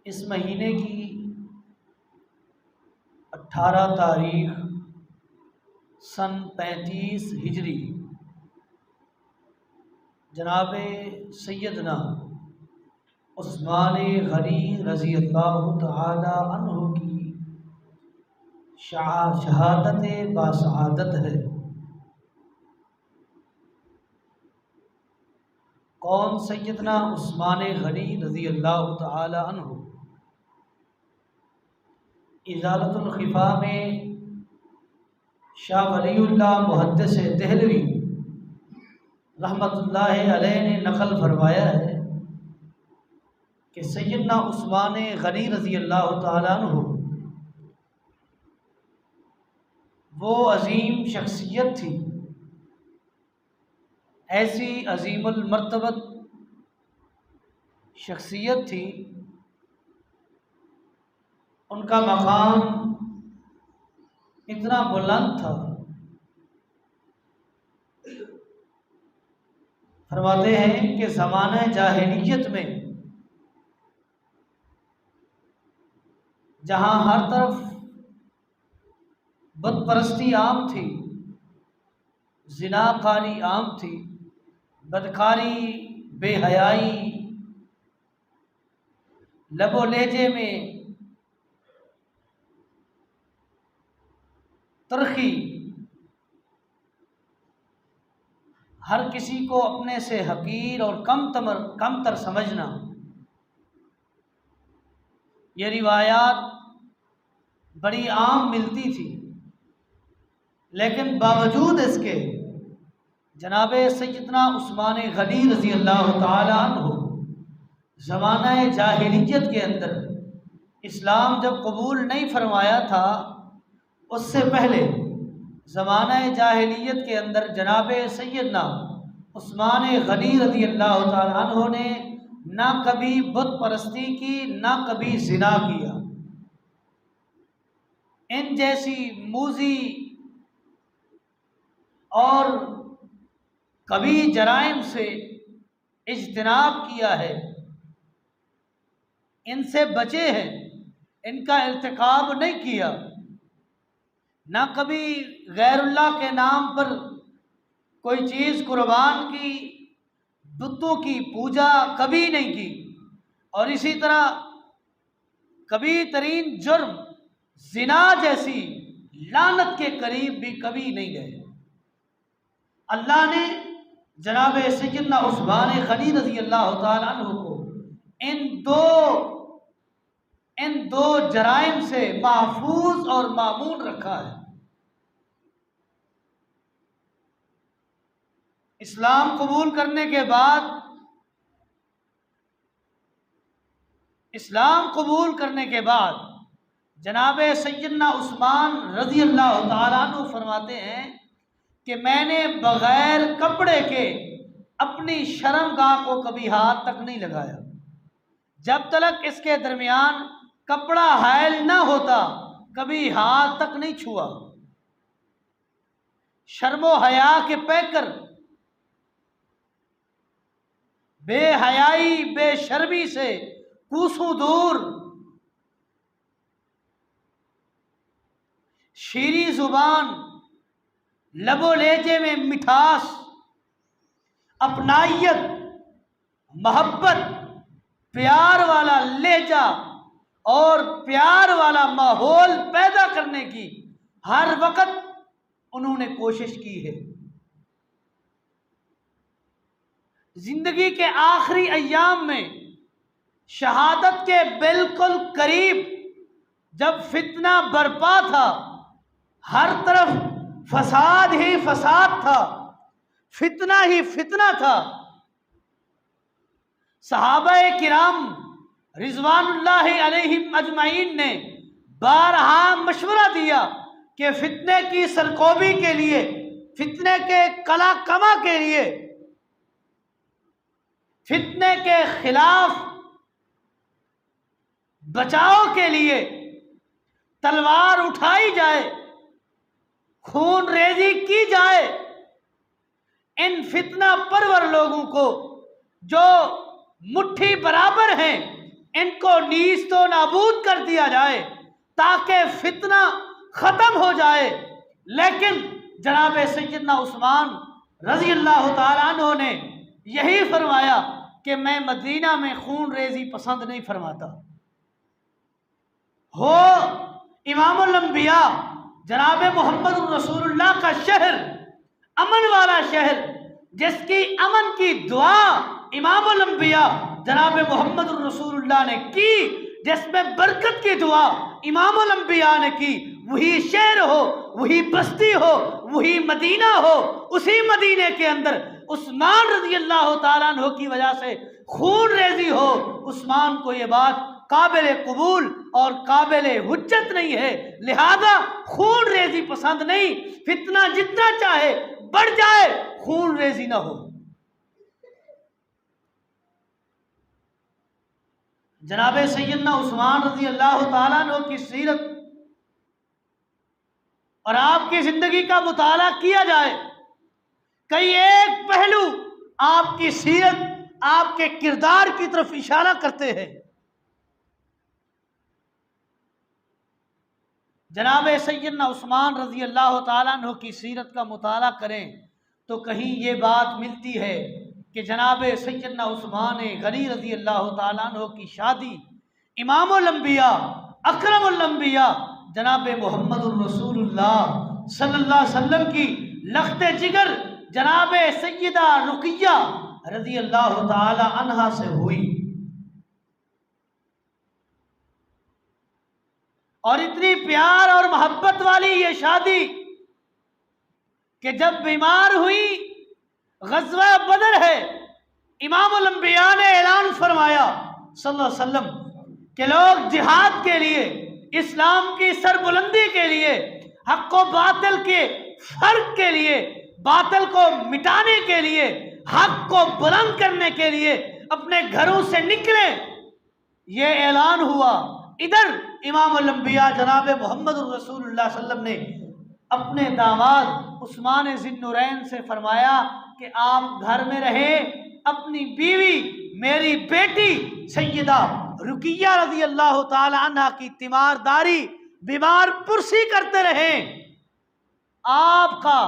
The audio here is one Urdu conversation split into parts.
اس مہینے کی 18 تاریخ سن 35 ہجری جناب سیدنا عثمان غنی رضی اللہ تعالی عنہ کی شہادت باسعادت ہے۔ کون سیدنا عثمان غنی رضی اللہ تعالی عنہ؟ ازالۃ الخفا میں شاہ ولی اللہ محدث دہلوی رحمۃ اللہ علیہ نے نقل فرمایا ہے کہ سیدنا عثمان غنی رضی اللہ تعالیٰ عنہ وہ عظیم شخصیت تھی، ایسی عظیم المرتبت شخصیت تھی، ان کا مقام اتنا بلند تھا۔ فرماتے ہیں کہ زمانہ جاہلیت میں جہاں ہر طرف بت پرستی عام تھی، زنا کاری عام تھی، بدکاری، بے حیائی، لب و لہجے میں ترخی، ہر کسی کو اپنے سے حقیر اور کم تر سمجھنا، یہ روایات بڑی عام ملتی تھی، لیکن باوجود اس کے جناب سیدنا عثمان غنی رضی اللہ تعالی عنہ زمانہ جاہلیت کے اندر اسلام جب قبول نہیں فرمایا تھا، اس سے پہلے زمانہ جاہلیت کے اندر جناب سیدنا عثمان غنی رضی اللہ تعالی عنہ نے نہ کبھی بت پرستی کی، نہ کبھی زنا کیا۔ ان جیسی موذی اور کبھی جرائم سے اجتناب کیا ہے، ان سے بچے ہیں، ان کا ارتکاب نہیں کیا، نہ کبھی غیر اللہ کے نام پر کوئی چیز قربان کی، بتوں کی پوجا کبھی نہیں کی، اور اسی طرح کبھی ترین جرم زنا جیسی لعنت کے قریب بھی کبھی نہیں گئے۔ اللہ نے جناب سیدنا عثمان غنی رضی اللہ تعالی عنہ کو ان دو جرائم سے محفوظ اور مامون رکھا ہے۔ اسلام قبول کرنے کے بعد جناب سیدنا عثمان رضی اللہ تعالیٰ عنہ فرماتے ہیں کہ میں نے بغیر کپڑے کے اپنی شرمگاہ کو کبھی ہاتھ تک نہیں لگایا، جب تک اس کے درمیان کپڑا حائل نہ ہوتا کبھی ہاتھ تک نہیں چھوا۔ شرم و حیا کے پیکر، بے حیائی بے شرمی سے کوسوں دور، شیریں زبان، لب و لہجے میں مٹھاس، اپنائیت، محبت، پیار والا لہجہ اور پیار والا ماحول پیدا کرنے کی ہر وقت انہوں نے کوشش کی ہے۔ زندگی کے آخری ایام میں شہادت کے بالکل قریب جب فتنہ برپا تھا، ہر طرف فساد ہی فساد تھا، فتنہ ہی فتنہ تھا، صحابہ کرام رضوان اللہ علیہم اجمعین نے بارہا مشورہ دیا کہ فتنے کی سرکوبی کے لیے، فتنے کے قلع کما کے لیے، فتنے کے خلاف بچاؤ کے لیے تلوار اٹھائی جائے، خون ریزی کی جائے، ان فتنہ پرور لوگوں کو جو مٹھی برابر ہیں ان کو نیست و نابود کر دیا جائے تاکہ فتنہ ختم ہو جائے، لیکن جناب سیدنا عثمان رضی اللہ تعالیٰ عنہ نے یہی فرمایا کہ میں مدینہ میں خون ریزی پسند نہیں فرماتا۔ ہو امام الانبیاء جناب محمد رسول اللہ کا شہر، امن والا شہر، جس کی امن کی دعا امام الانبیاء جناب محمد رسول اللہ نے کی، جس میں برکت کی دعا امام الانبیاء نے کی، وہی شہر ہو، وہی بستی ہو، وہی مدینہ ہو، اسی مدینے کے اندر عثمان رضی اللہ تعالیٰ عنہ کی وجہ سے خون ریزی ہو، عثمان کو یہ بات قابل قبول اور قابل حجت نہیں ہے، لہذا خون ریزی پسند نہیں، فتنہ جتنا چاہے بڑھ جائے، خون ریزی نہ ہو۔ جناب سیدنا عثمان رضی اللہ تعالیٰ عنہ کی سیرت اور آپ کی زندگی کا مطالعہ کیا جائے، کئی ایک پہلو آپ کی سیرت، آپ کے کردار کی طرف اشارہ کرتے ہیں۔ جناب سیدنا عثمان رضی اللہ تعالیٰ عنہ کی سیرت کا مطالعہ کریں تو کہیں یہ بات ملتی ہے کہ جناب سیدنا عثمان غنی رضی اللہ تعالیٰ عنہ کی شادی امام الانبیاء اکرم الانبیاء جناب محمد الرسول اللہ صلی اللہ علیہ وسلم کی لخت جگر جناب سیدہ رقیہ رضی اللہ تعالی عنہا سے ہوئی، اور اتنی پیار اور محبت والی یہ شادی کہ جب بیمار ہوئی، غزوہ بدر ہے، امام الانبیاء نے اعلان فرمایا صلی اللہ علیہ وسلم کہ لوگ جہاد کے لیے، اسلام کی سربلندی کے لیے، حق و باطل کے فرق کے لیے، باطل کو مٹانے کے لیے، حق کو بلند کرنے کے لیے اپنے گھروں سے نکلے، یہ اعلان ہوا۔ ادھر امام الانبیاء جناب محمد الرسول اللہ صلی اللہ علیہ وسلم نے اپنے داماد عثمان ذی النورین سے فرمایا کہ آپ گھر میں رہے، اپنی بیوی میری بیٹی سیدہ رقیہ رضی اللہ تعالی عنہ کی تیمارداری، بیمار پرسی کرتے رہیں، آپ کا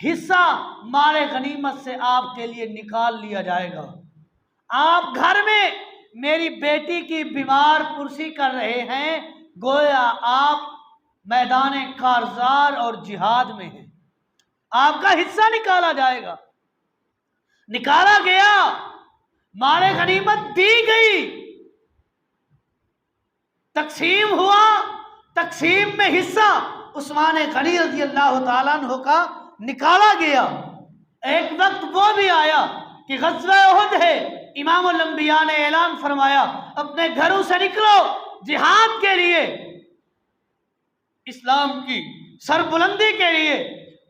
حصہ مال غنیمت سے آپ کے لیے نکال لیا جائے گا۔ آپ گھر میں میری بیٹی کی بیمار پرسی کر رہے ہیں، گویا آپ میدان کارزار اور جہاد میں ہیں، آپ کا حصہ نکالا جائے گا۔ نکالا گیا، مال غنیمت دی گئی، تقسیم ہوا، تقسیم میں حصہ عثمان غنی رضی اللہ تعالیٰ عنہ کا نکالا گیا۔ ایک وقت وہ بھی آیا کہ غزوہ احد ہے، امام الانبیاء نے اعلان فرمایا اپنے گھروں سے نکلو جہاد کے لیے، اسلام کی سربلندی کے لیے،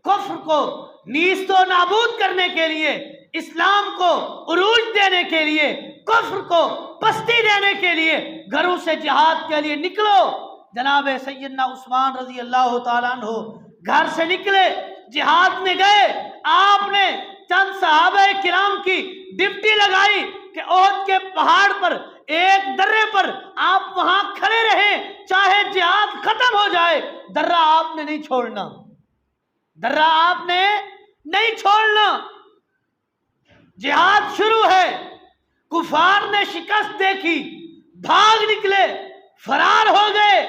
کفر کو نیست و نابود کرنے کے لیے، اسلام کو عروج دینے کے لیے، کفر کو پستی دینے کے لیے، گھروں سے جہاد کے لیے نکلو۔ جناب سیدنا عثمان رضی اللہ تعالیٰ عنہ گھر سے نکلے، جہاد میں گئے۔ آپ نے چند صحابہ کرام کی ڈیوٹی لگائی کہ احد کے پہاڑ پر ایک درے پر آپ وہاں کھڑے رہیں، چاہے جہاد ختم ہو جائے، درہ آپ نے نہیں چھوڑنا، درہ آپ نے نہیں چھوڑنا۔ جہاد شروع ہے، کفار نے شکست دیکھی، بھاگ نکلے، فرار ہو گئے۔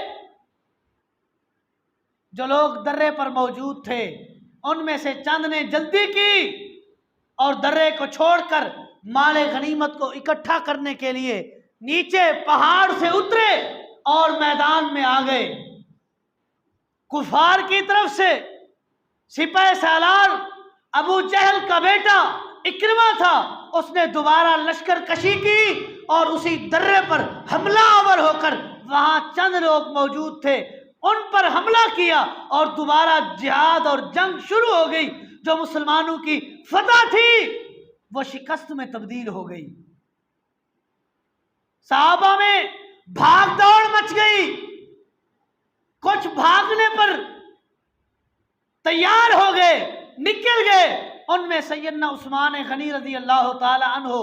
جو لوگ درے پر موجود تھے ان میں سے چند نے جلدی کی اور درے کو چھوڑ کر مال غنیمت کو اکٹھا کرنے کے لیے نیچے پہاڑ سے اترے اور میدان میں آ گئے۔ کفار کی طرف سے سپہ سالار ابو جہل کا بیٹا اکرمہ تھا، اس نے دوبارہ لشکر کشی کی اور اسی درے پر حملہ آور ہو کر وہاں چند لوگ موجود تھے ان پر حملہ کیا اور دوبارہ جہاد اور جنگ شروع ہو گئی۔ جو مسلمانوں کی فتح تھی وہ شکست میں تبدیل ہو گئی، صحابہ میں بھاگ دوڑ مچ گئی، کچھ بھاگنے پر تیار ہو گئے، نکل گئے، ان میں سیدنا عثمان غنی رضی اللہ تعالی عنہ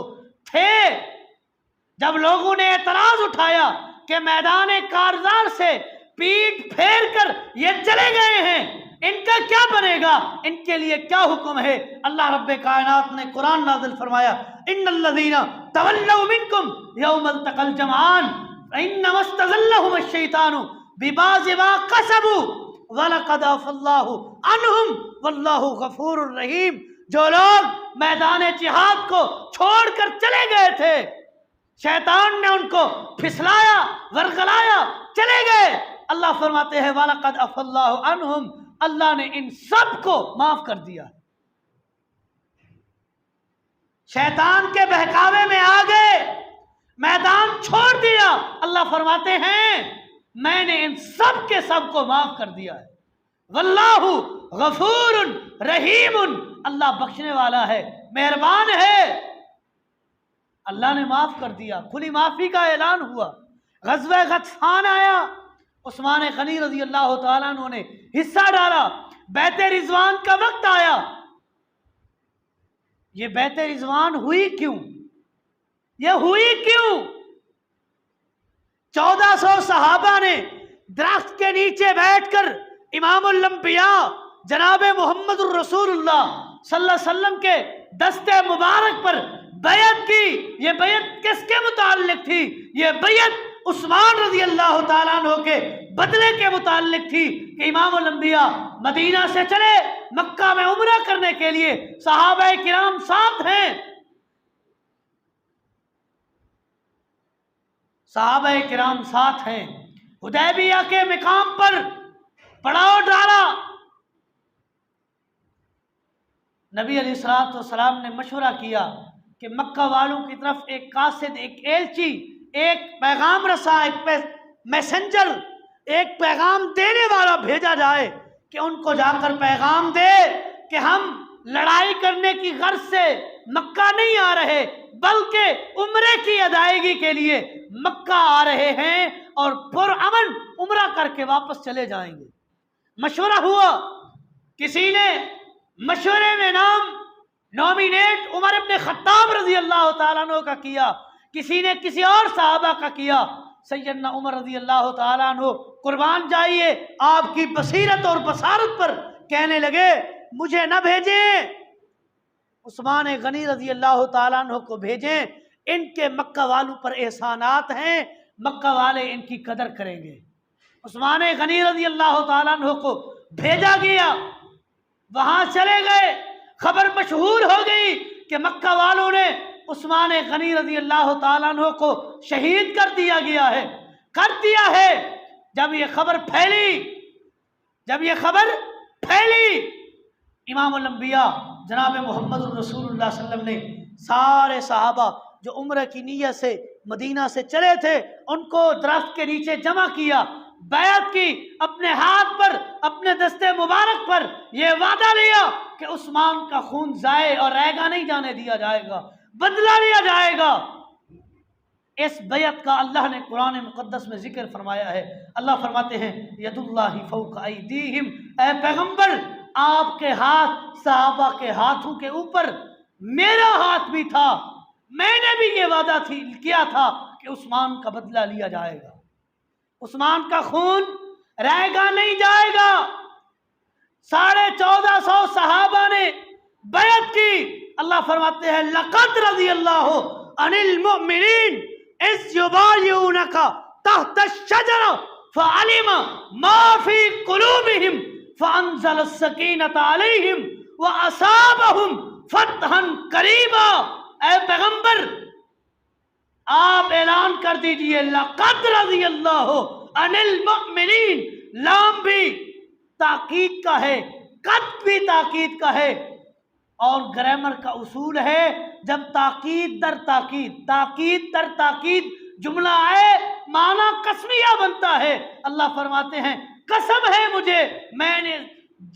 تھے۔ جب لوگوں نے اعتراض اٹھایا کہ میدان کارزار سے پیٹ پھیر کر یہ چلے گئے ہیں، ان کا کیا بنے گا، ان کے لیے کیا حکم ہے، اللہ رب کائنات نے قرآن نازل فرمایا ان الذین تولوا منکم یوم التقى الجمعان انما استزلهم الشیطان ببعض ما کسبوا وَلَقَدْ عَفَا اللَّهُ عَنْهُمْ وَاللَّهُ غَفُورٌ رَحِيمٌ۔ جو لوگ میدان جہاد کو چھوڑ کر چلے گئے تھے، شیطان نے ان کو پھسلایا، ورغلایا، چلے گئے، اللہ فرماتے ہیں وَلَقَدْ عَفَا اللَّهُ عَنْهُمْ، اللہ نے ان سب کو معاف کر دیا۔ شیطان کے بہکاوے میں آ گئے، میدان چھوڑ دیا، اللہ فرماتے ہیں میں نے ان سب کے سب کو معاف کر دیا ہے۔ واللہ غفور رحیم، اللہ بخشنے والا ہے، مہربان ہے، اللہ نے معاف کر دیا، کھلی معافی کا اعلان ہوا۔ غزوہ غطفان آیا، عثمان غنی رضی اللہ تعالیٰ عنہ نے حصہ ڈالا، بیعت رضوان کا وقت آیا۔ یہ بیعت رضوان ہوئی کیوں؟ یہ ہوئی کیوں؟ 1400 صحابہ نے درخت کے نیچے بیٹھ کر امام الانبیاء جناب محمد الرسول اللہ صلی اللہ علیہ وسلم کے دستے مبارک پر بیعت کی۔ یہ بیعت کس کے متعلق تھی؟ یہ بیعت عثمان رضی اللہ تعالیٰ عنہ کے بدلے کے متعلق تھی کہ امام الانبیاء مدینہ سے چلے مکہ میں عمرہ کرنے کے لیے، صحابہ کرام ساتھ ہیں، صحابہ کرام ساتھ ہیں، حدیبیہ کے مقام پر پڑاؤ ڈالا۔ نبی علیہ السلام نے مشورہ کیا کہ مکہ والوں کی طرف ایک قاصد، ایک ایلچی، ایک پیغام رساں، ایک میسنجر، ایک پیغام دینے والا بھیجا جائے کہ ان کو جا کر پیغام دے کہ ہم لڑائی کرنے کی غرض سے مکہ نہیں آ رہے بلکہ عمرے کی ادائیگی کے لیے مکہ آ رہے ہیں اور پرامن عمرہ کر کے واپس چلے جائیں گے۔ مشورہ ہوا، کسی نے مشورے میں نام نومینیٹ عمر ابن خطاب رضی اللہ تعالیٰ عنہ کا کیا، کسی نے کسی اور صحابہ کا کیا۔ سیدنا عمر رضی اللہ تعالیٰ عنہ قربان جائیے آپ کی بصیرت اور بصارت پر، کہنے لگے مجھے نہ بھیجیں، عثمان غنی رضی اللہ تعالیٰ عنہ کو بھیجیں، ان کے مکہ والوں پر احسانات ہیں، مکہ والے ان کی قدر کریں گے۔ عثمان غنی رضی اللہ تعالیٰ عنہ کو بھیجا گیا، وہاں چلے گئے، خبر مشہور ہو گئی کہ مکہ والوں نے عثمان غنی رضی اللہ تعالیٰ عنہ کو شہید کر دیا گیا ہے، کر دیا ہے۔ جب یہ خبر پھیلی، امام الانبیاء جناب محمد الرسول اللہ صلی اللہ علیہ وسلم نے سارے صحابہ جو عمرہ کی نیت سے مدینہ سے چلے تھے ان کو درخت کے نیچے جمع کیا، بیعت کی، اپنے ہاتھ پر، اپنے دستے مبارک پر یہ وعدہ لیا کہ عثمان کا خون ضائع اور ریگا نہیں جانے دیا جائے گا، بدلہ لیا جائے گا۔ اس بیعت کا اللہ نے قرآن مقدس میں ذکر فرمایا ہے۔ اللہ فرماتے ہیں ید اللہ فوق ایدیہم، اے پیغمبر آپ کے ہاتھ صحابہ کے ہاتھوں کے اوپر میرا ہاتھ بھی تھا، میں نے بھی یہ وعدہ کیا تھا کہ عثمان کا بدلہ لیا جائے گا، عثمان کا خون رہے گا نہیں جائے گا۔ 1450 صحابہ نے بیعت کی۔ اللہ فرماتے ہیں لقد رضی اللہ عن المؤمنین اذ یبایعونک تحت الشجرہ فعلم ما فی قلوبہم فانزل السکینۃ علیہم واصابہم فتحا قریبا۔ اے پیغمبر آپ اعلان کر دیجئے لقد رضی اللہ عن المؤمنین، لام بھی تاکید کا ہے، قد بھی تاکید کا ہے، اور گرامر کا اصول ہے جب تاکید در تاکید جملہ آئے معنی قسمیہ بنتا ہے۔ اللہ فرماتے ہیں قسم ہے مجھے، میں نے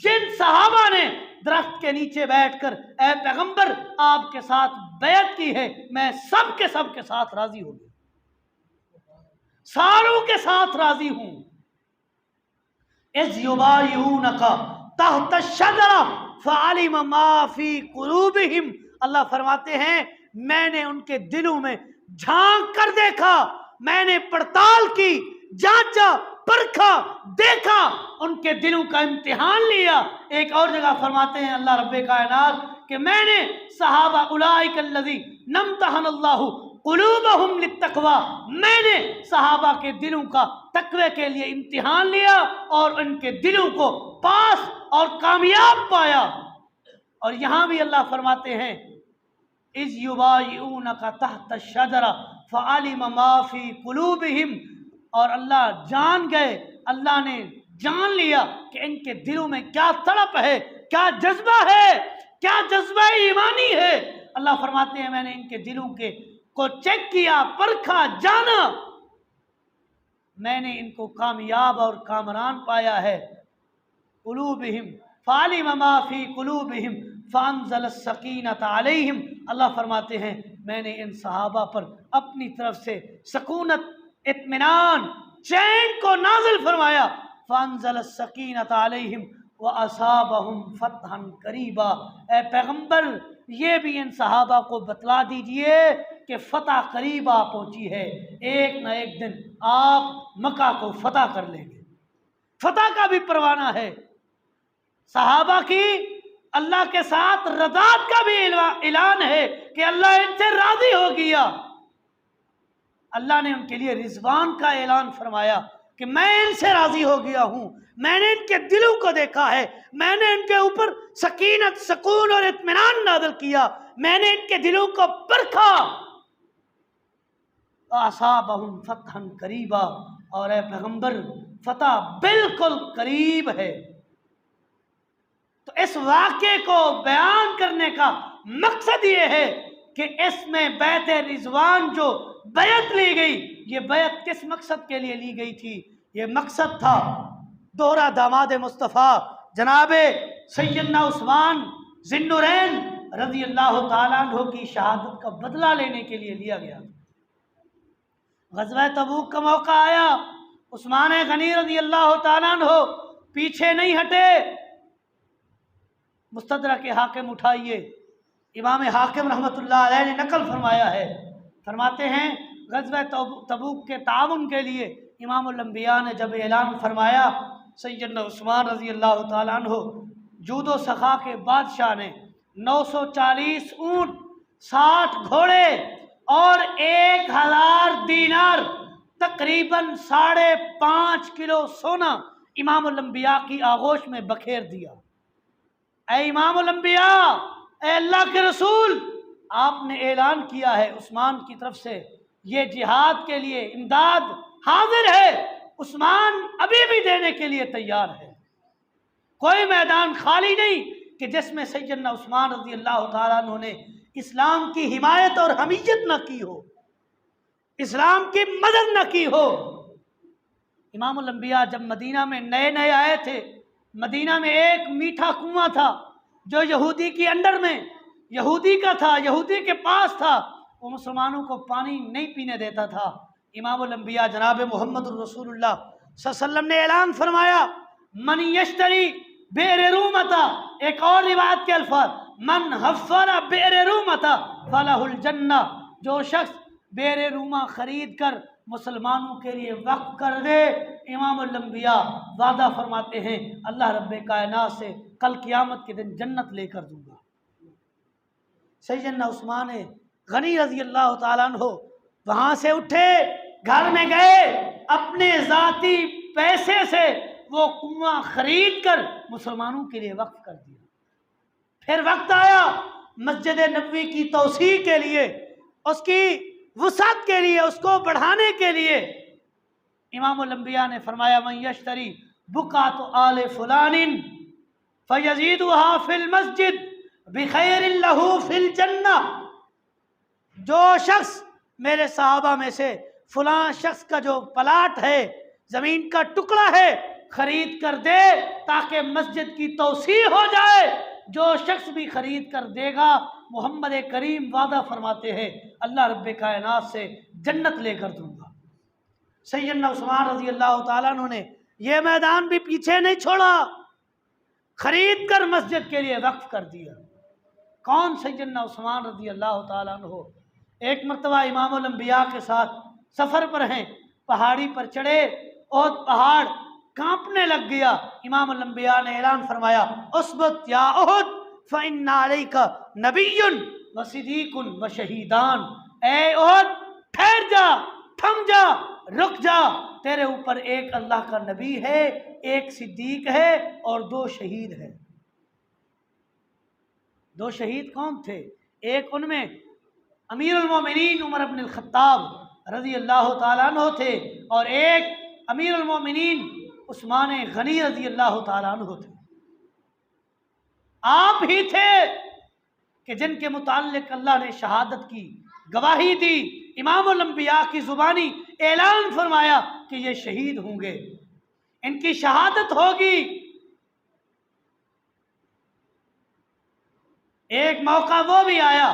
جن صحابہ نے درخت کے نیچے بیٹھ کر اے پیغمبر آپ کے ساتھ بیعت کی ہے، میں سب کے ساتھ راضی ہوں، ساروں کے ساتھ راضی ہوں۔ اذ یبایعونک تحت الشجرہ فعلم ما فی قلوبہم، اللہ فرماتے ہیں میں نے ان کے دلوں میں جھانک کر دیکھا، میں نے پڑتال کی، جانچا، پرکھا، دیکھا، ان کے دلوں کا امتحان لیا۔ ایک اور جگہ فرماتے ہیں اللہ رب کائنات کہ میں نے صحابہ اولئک الذین امتحن اللہ قلوبہم للتقوی، میں نے صحابہ کے دلوں کا تقوی کے لیے امتحان لیا اور ان کے دلوں کو پاس اور کامیاب پایا۔ اور یہاں بھی اللہ فرماتے ہیں اذ یبایعونک تحت الشجرہ فعلم ما فی قلوبہم، اور اللہ جان گئے، اللہ نے جان لیا کہ ان کے دلوں میں کیا تڑپ ہے، کیا جذبہ ہے، کیا جذبہ ایمانی ہے۔ اللہ فرماتے ہیں میں نے ان کے دلوں کو چیک کیا، پرکھا، جانا، میں نے ان کو کامیاب اور کامران پایا ہے۔ قلوبہم فعلم ما فی قلوبہم فانزل السکینۃ علیہم، اللہ فرماتے ہیں میں نے ان صحابہ پر اپنی طرف سے سکونت، اطمینان، چین کو نازل فرمایا۔ فانزل السکینۃ علیہم واصابہم فتحا قریبا، اے پیغمبر یہ بھی ان صحابہ کو بتلا دیجئے کہ فتح قریب آ پہنچی ہے، ایک نہ ایک دن آپ مکہ کو فتح کر لیں گے، فتح کا بھی پروانہ ہے۔ صحابہ کی اللہ کے ساتھ رضات کا بھی اعلان ہے کہ اللہ ان سے راضی ہو گیا۔ اللہ نے ان کے لیے رضوان کا اعلان فرمایا کہ میں ان سے راضی ہو گیا ہوں، میں نے ان کے دلوں کو دیکھا ہے، میں نے ان کے اوپر سکینت، سکون اور اطمینان نازل کیا، میں نے ان کے دلوں کو پرکھا۔ اصابہم فتحا قریبا، اور اے پیغمبر فتح بالکل قریب ہے۔ تو اس واقعے کو بیان کرنے کا مقصد یہ ہے کہ اس میں بیعت رضوان جو بیعت لی گئی، یہ بیعت کس مقصد کے لیے لی گئی تھی؟ یہ مقصد تھا دوہرا داماد مصطفیٰ جناب سیدنا عثمان ذی النورین رضی اللہ تعالیٰ عنہ کی شہادت کا بدلہ لینے کے لیے لیا گیا۔ غزوہ تبوک کا موقع آیا، عثمان غنی رضی اللہ تعالیٰ عنہ پیچھے نہیں ہٹے۔ مستدرک حاکم اٹھائیے، امام حاکم رحمۃ اللہ علیہ نے نقل فرمایا ہے، فرماتے ہیں غزوہ تبوک کے تعاون کے لیے امام الانبیاء نے جب اعلان فرمایا، سیدنا عثمان رضی اللہ تعالیٰ عنہ جود و سخا کے بادشاہ نے 940 اونٹ، 60 گھوڑے اور 1000 دینار، تقریباً 5.5 کلو سونا امام الانبیاء کی آغوش میں بکھیر دیا۔ اے امام الانبیاء، اے اللہ کے رسول، آپ نے اعلان کیا ہے عثمان کی طرف سے یہ جہاد کے لیے امداد حاضر ہے، عثمان ابھی بھی دینے کے لیے تیار ہے۔ کوئی میدان خالی نہیں کہ جس میں سیدنا عثمان رضی اللہ تعالیٰ عنہ نے اسلام کی حمایت اور حمیت نہ کی ہو، اسلام کی مدد نہ کی ہو۔ امام الانبیاء جب مدینہ میں نئے نئے آئے تھے، مدینہ میں ایک میٹھا کنواں تھا جو یہودی کی انڈر میں، یہودی کا تھا، یہودی کے پاس تھا، وہ مسلمانوں کو پانی نہیں پینے دیتا تھا۔ امام الانبیاء جناب محمد الرسول اللہ صلی اللہ علیہ وسلم نے اعلان فرمایا من یشتری بئر رومتا، ایک اور روایت کے الفاظ من حفر بئر رومتا فلہ الجنہ، جو شخص بئر روما خرید کر مسلمانوں کے لیے وقف کر دے، امام الانبیاء وعدہ فرماتے ہیں اللہ رب کائنات سے کل قیامت کے دن جنت لے کر دوں گا۔ سیدنا عثمان غنی رضی اللہ تعالیٰ عنہ وہاں سے اٹھے، گھر میں گئے، اپنے ذاتی پیسے سے وہ کنواں خرید کر مسلمانوں کے لیے وقف کر دیا۔ پھر وقت آیا مسجد نبوی کی توسیع کے لیے، اس کی وسعت کے لیے، اس کو بڑھانے کے لیے امام الانبیاء نے فرمایا من یشتری بقعۃ آل فلان فیزیدها فی المسجد بخیر لہ فی الجنہ، جو شخص میرے صحابہ میں سے فلاں شخص کا جو پلاٹ ہے، زمین کا ٹکڑا ہے، خرید کر دے تاکہ مسجد کی توسیع ہو جائے، جو شخص بھی خرید کر دے گا محمد کریم وعدہ فرماتے ہیں اللہ رب کائنات سے جنت لے کر دوں گا۔ سیدنا عثمان رضی اللہ تعالیٰ عنہ نے یہ میدان بھی پیچھے نہیں چھوڑا، خرید کر مسجد کے لیے وقف کر دیا۔ کون سیدنا عثمان رضی اللہ تعالیٰ عنہ؟ ایک مرتبہ امام الانبیاء کے ساتھ سفر پر ہیں، پہاڑی پر چڑھے اور پہاڑ کانپنے لگ گیا۔ امام الانبیاء نے اعلان فرمایا اثبت یا احد فإن علیک نبی و صدیق و شہیدان، اے احد ٹھہر جا، تھم جا، رک جا، تیرے اوپر ایک اللہ کا نبی ہے، ایک صدیق ہے اور 2 شہید ہیں۔ 2 شہید کون تھے؟ ایک ان میں امیر المومنین عمر بن الخطاب رضی اللہ تعالیٰ عنہ تھے، اور ایک امیر المومنین عثمان غنی رضی اللہ تعالیٰ عنہ تھے۔ آپ ہی تھے کہ جن کے متعلق اللہ نے شہادت کی گواہی دی، امام الانبیاء کی زبانی اعلان فرمایا کہ یہ شہید ہوں گے، ان کی شہادت ہوگی۔ ایک موقع وہ بھی آیا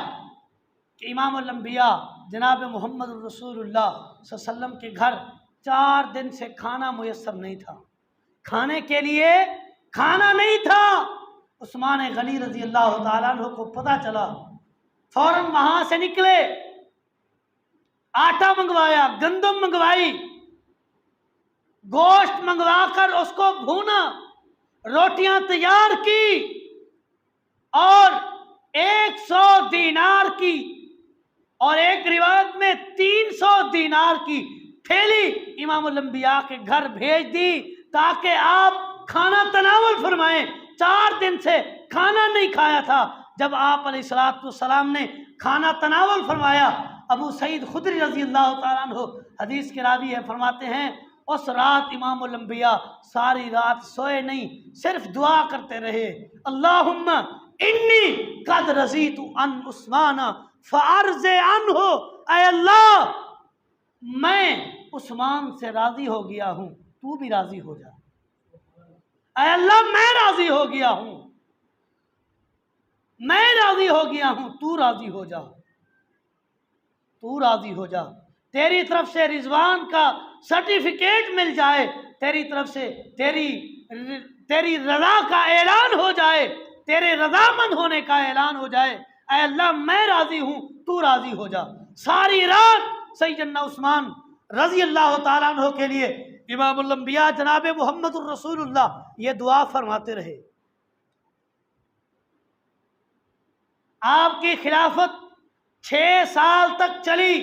کہ امام الانبیاء جناب محمد رسول اللہ صلی اللہ علیہ وسلم کے گھر 4 دن سے کھانا میسر نہیں تھا، کھانے کے لیے کھانا نہیں تھا۔ عثمان غنی رضی اللہ تعالیٰ عنہ کو پتہ چلا، فوراً وہاں سے نکلے، آٹا منگوایا، گندم منگوائی، گوشت منگوا کر اس کو بھونا، روٹیاں تیار کی اور 100 دینار کی اور ایک روایت میں 300 دینار کی تھیلی امام الانبیاء کے گھر بھیج دی تاکہ آپ کھانا تناول فرمائیں۔ 4 دن سے کھانا نہیں کھایا تھا۔ جب آپ علیہ السلام نے کھانا تناول فرمایا، ابو سعید خدری رضی اللہ تعالیٰ عنہ حدیث کے راوی ہے، فرماتے ہیں اس رات امام الانبیاء ساری رات سوئے نہیں، صرف دعا کرتے رہے، اللہم انی قد رضیت عن عثمان فارض عنہ، اے اللہ میں عثمان سے راضی ہو گیا ہوں، تو بھی راضی ہو جا۔ اے اللہ میں راضی ہو گیا ہوں، میں راضی ہو گیا ہوں، تو راضی ہو جا، تو راضی ہو جا، تیری طرف سے رضوان کا سرٹیفکیٹ مل جائے، تیری طرف سے تیری رضا کا اعلان ہو جائے، تیرے رضامند ہونے کا اعلان ہو جائے۔ اے اللہ میں راضی ہوں، تو راضی ہو جا۔ ساری رات سیدنا عثمان رضی اللہ تعالیٰ عنہ کے لیے امام الانبیاء جناب محمد الرسول اللہ یہ دعا فرماتے رہے۔ آپ کی خلافت 6 سال تک چلی۔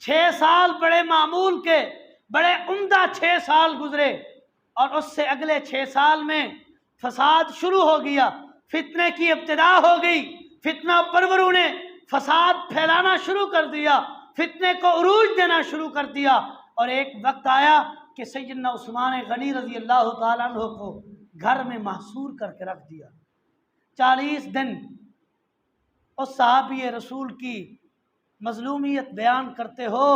6 سال بڑے معمول کے، بڑے عمدہ 6 سال گزرے، اور اس سے اگلے 6 سال میں فساد شروع ہو گیا، فتنے کی ابتدا ہو گئی، فتنہ پروروں نے فساد پھیلانا شروع کر دیا، فتنے کو عروج دینا شروع کر دیا، اور ایک وقت آیا کہ سیدنا عثمان غنی رضی اللہ تعالیٰ عنہ کو گھر میں محصور کر کے رکھ دیا۔ 40 دن اس صحابی رسول کی مظلومیت بیان کرتے ہو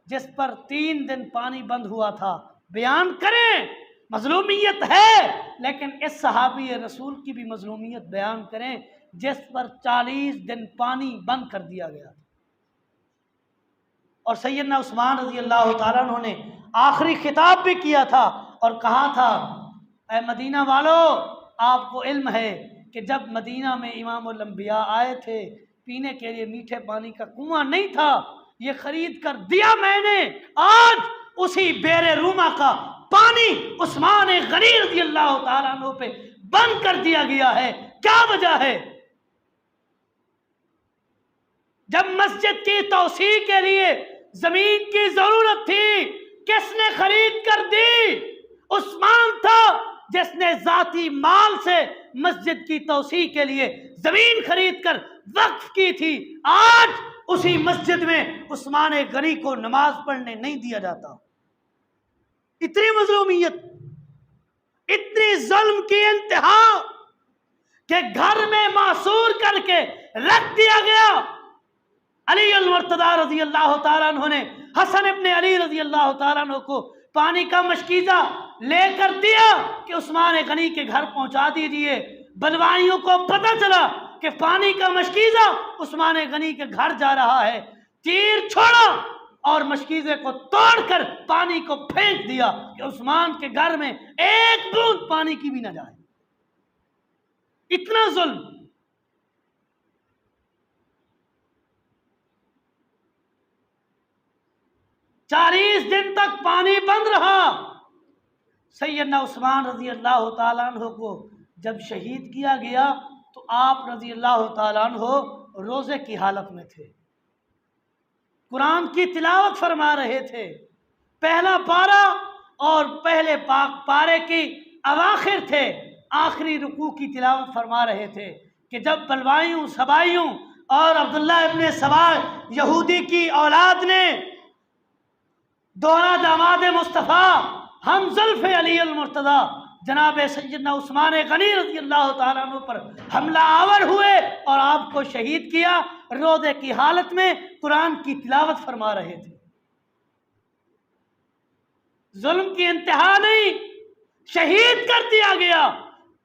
جس پر 3 دن پانی بند ہوا تھا، بیان کریں، مظلومیت ہے، لیکن اس صحابی رسول کی بھی مظلومیت بیان کریں جس پر 40 دن پانی بند کر دیا گیا۔ اور سیدنا عثمان رضی اللہ تعالیٰ عنہ نے آخری خطاب بھی کیا تھا اور کہا تھا، اے مدینہ والو، آپ کو علم ہے کہ جب مدینہ میں امام الانبیاء آئے تھے، پینے کے لیے میٹھے پانی کا کنواں نہیں تھا، یہ خرید کر دیا میں نے، آج اسی بیر روما کا پانی عثمان غنی رضی اللہ تعالیٰ عنہ پہ بند کر دیا گیا ہے۔ کیا وجہ ہے؟ جب مسجد کی توسیع کے لیے زمین کی ضرورت تھی، کس نے خرید کر دی؟ عثمان تھا جس نے ذاتی مال سے مسجد کی توسیع کے لیے زمین خرید کر وقف کی تھی۔ آج اسی مسجد میں عثمان غنی کو نماز پڑھنے نہیں دیا جاتا۔ اتنی مظلومیت، اتنی ظلم کی انتہا کہ گھر میں محصور کر کے رکھ دیا گیا۔ علی المرتضیٰ رضی اللہ تعالیٰ عنہ نے حسن ابن علی رضی اللہ تعالیٰ عنہ کو پانی کا مشکیزہ لے کر دیا کہ عثمان غنی کے گھر پہنچا دیجئے۔ بلوائیوں کو پتہ چلا کہ پانی کا مشکیزہ عثمان غنی کے گھر جا رہا ہے، تیر چھوڑا اور مشکیزے کو توڑ کر پانی کو پھینک دیا کہ عثمان کے گھر میں ایک بوند پانی کی بھی نہ جائے۔ اتنا ظلم۔ 40 دن تک پانی بند رہا۔ سیدنا عثمان رضی اللہ تعالیٰ عنہ کو جب شہید کیا گیا تو آپ رضی اللہ تعالیٰ عنہ روزے کی حالت میں تھے، قرآن کی تلاوت فرما رہے تھے، پہلا پارہ اور پہلے پارے کی اواخر تھے، آخری رکوع کی تلاوت فرما رہے تھے کہ جب بلوائیوں سبائیوں اور عبداللہ ابن سبا یہودی کی اولاد نے دوہرا داماد مصطفیٰ ہم زلف علی المرتضیٰ جناب سیدنا عثمان غنی رضی اللہ تعالیٰ عنہ پر حملہ آور ہوئے اور آپ کو شہید کیا، روزے کی حالت میں قرآن کی تلاوت فرما رہے تھے۔ ظلم کی انتہا نہیں، شہید کر دیا گیا،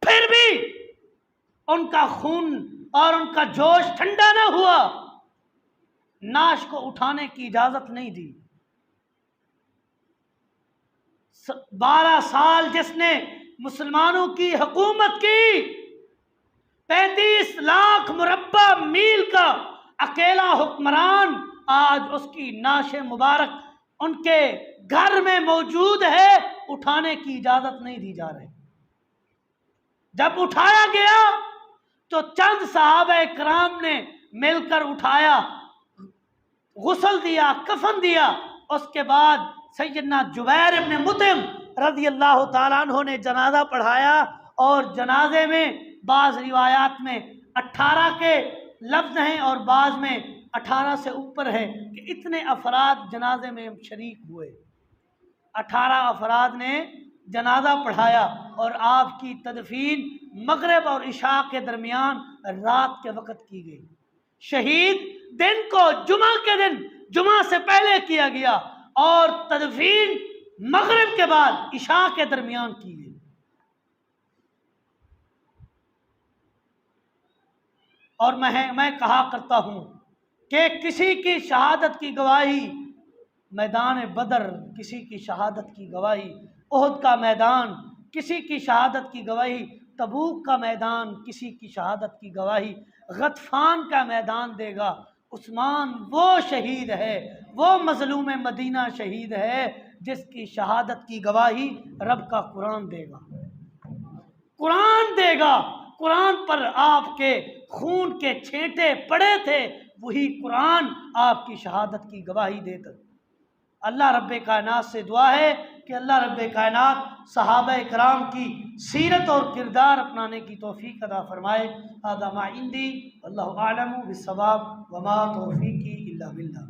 پھر بھی ان کا خون اور ان کا جوش ٹھنڈا نہ ہوا، نعش کو اٹھانے کی اجازت نہیں دی۔ 12 سال جس نے مسلمانوں کی حکومت کی، 35 لاکھ مربع میل کا اکیلا حکمران، آج اس کی نعش مبارک ان کے گھر میں موجود ہے، اٹھانے کی اجازت نہیں دی جا رہی۔ جب اٹھایا گیا تو چند صحابہ کرام نے مل کر اٹھایا، غسل دیا، کفن دیا، اس کے بعد سیدنا جبیر ابن مطعم رضی اللہ تعالیٰ عنہ نے جنازہ پڑھایا، اور جنازے میں بعض روایات میں 18 کے لفظ ہیں اور بعض میں 18 سے اوپر ہے کہ اتنے افراد جنازے میں شریک ہوئے، 18 افراد نے جنازہ پڑھایا، اور آپ کی تدفین مغرب اور عشاء کے درمیان رات کے وقت کی گئی۔ شہید دن کو جمعہ کے دن، جمعہ سے پہلے کیا گیا، اور تدفین مغرب کے بعد عشاء کے درمیان کی گئی۔ اور میں کہا کرتا ہوں کہ کسی کی شہادت کی گواہی میدان بدر، کسی کی شہادت کی گواہی احد کا میدان، کسی کی شہادت کی گواہی تبوک کا میدان، کسی کی شہادت کی گواہی غطفان کا میدان دے گا۔ عثمان وہ شہید ہے، وہ مظلوم مدینہ شہید ہے جس کی شہادت کی گواہی رب کا قرآن دے گا، قرآن دے گا۔ قرآن پر آپ کے خون کے چھینٹے پڑے تھے، وہی قرآن آپ کی شہادت کی گواہی دیتا۔ اللہ رب کائنات سے دعا ہے کہ اللہ رب کائنات صحابہ کرام کی سیرت اور کردار اپنانے کی توفیق عطا فرمائے۔ هذا ما عندي والله اعلم بالصواب وما توفیقی الا باللہ۔